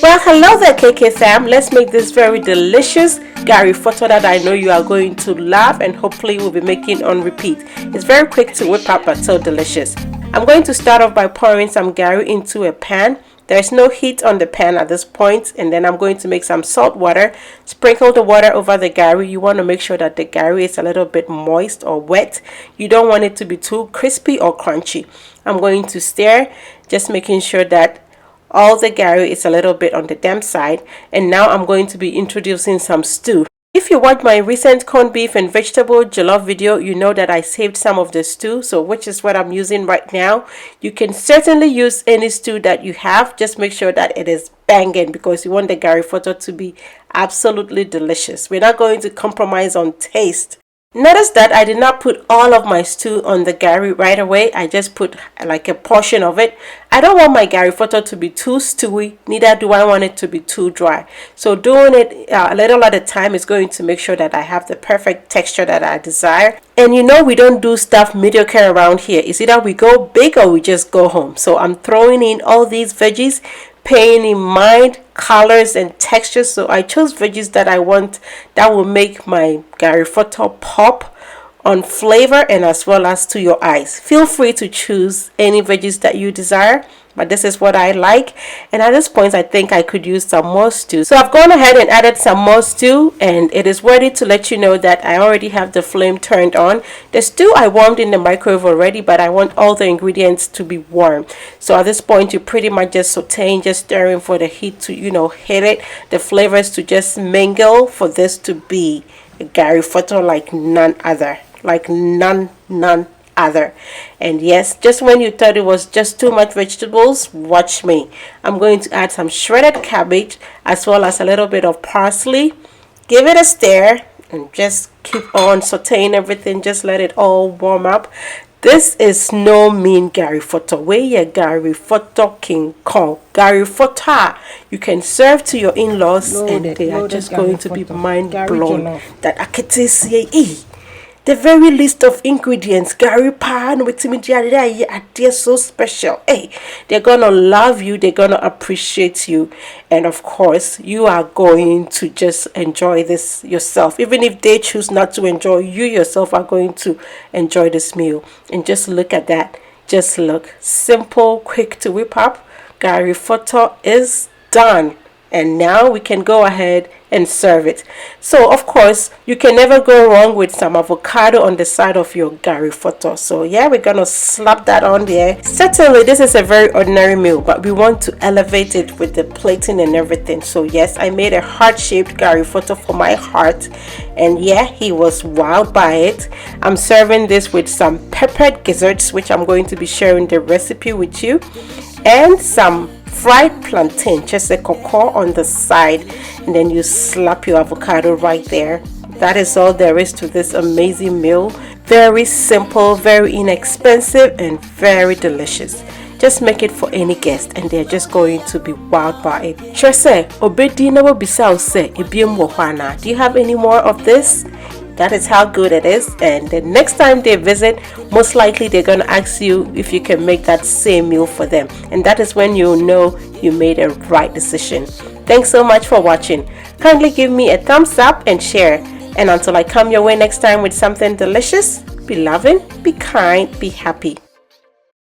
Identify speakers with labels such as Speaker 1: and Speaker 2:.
Speaker 1: Well, hello there, KK fam. Let's make this very delicious Gari Fortor that I know you are going to love and hopefully will be making on repeat. It's very quick to whip up but so delicious. I'm going to start off by pouring some Gari into a pan. There's no heat on the pan at this point, and then I'm going to make some salt water. Sprinkle the water over the Gari. You want to make sure that the Gari is a little bit moist or wet. You don't want it to be too crispy or crunchy. I'm going to stir, just making sure that all the Gari is a little bit on the damp side. And now I'm going to be introducing some stew. If you watched my recent corned beef and vegetable jollof video, you know that I saved some of the stew, so which is what I'm using right now. You can certainly use any stew that you have. Just make sure that it is banging because you want the Gari Fortor to be absolutely delicious. We're not going to compromise on taste. Notice that I did not put all of my stew on the Gari right away. I just put like a portion of it. I don't want my Gari Fortor to be too stewy, neither do I want it to be too dry. So doing it a little at a time is going to make sure that I have the perfect texture that I desire. And you know we don't do stuff mediocre around here. It's either we go big or we just go home. So I'm throwing in all these veggies, paying in mind colors and textures. So I chose veggies that I want that will make my Gari Fortor pop on flavor and as well as to your eyes. Feel free to choose any veggies that you desire, but this is what I like. And at this point I think I could use some more stew, so I've gone ahead and added some more stew, and it is worthy to let you know that I already have the flame turned on. The stew I warmed in the microwave already, but I want all the ingredients to be warm. So at this point you pretty much just sauteing, just stirring for the heat to hit it, the flavors to just mingle for this to be a Gari Fortor like none other, none other. And yes, just when you thought it was just too much vegetables, watch me. I'm going to add some shredded cabbage as well as a little bit of parsley. Give it a stir and just keep on sauteing everything. Just let it all warm up. This is no mean Gari Fortor. Where your Gari Fortor King Kong. Gari Fortor you can serve to your in-laws and they are just going to be mind blown that akete the very list of ingredients Gari pan with are so special. Hey, they're gonna love you, they're gonna appreciate you, and of course you are going to just enjoy this yourself. Even if they choose not to enjoy, you yourself are going to enjoy this meal. And just look at that. Just look simple, quick to whip up. Gari Fortor is done. And now we can go ahead and serve it. So of course you can never go wrong with some avocado on the side of your Gari Fortor. So yeah, we're gonna slap that on there. Certainly this is a very ordinary meal, but we want to elevate it with the plating and everything. So yes, I made a heart-shaped Gari Fortor for my heart, and yeah, he was wowed by it. I'm serving this with some peppered gizzards, which I'm going to be sharing the recipe with you, and some fried plantain, just a cocoa on the side, and then you slap your avocado right there. That is all there is to this amazing meal. Very simple, very inexpensive, and very delicious. Just make it for any guest and they're just going to be wowed by it. Do you have any more of this? That is how good it is. And the next time they visit, most likely they're going to ask you if you can make that same meal for them. And that is when you'll know you made a right decision. Thanks so much for watching. Kindly give me a thumbs up and share. And until I come your way next time with something delicious, be loving, be kind, be happy.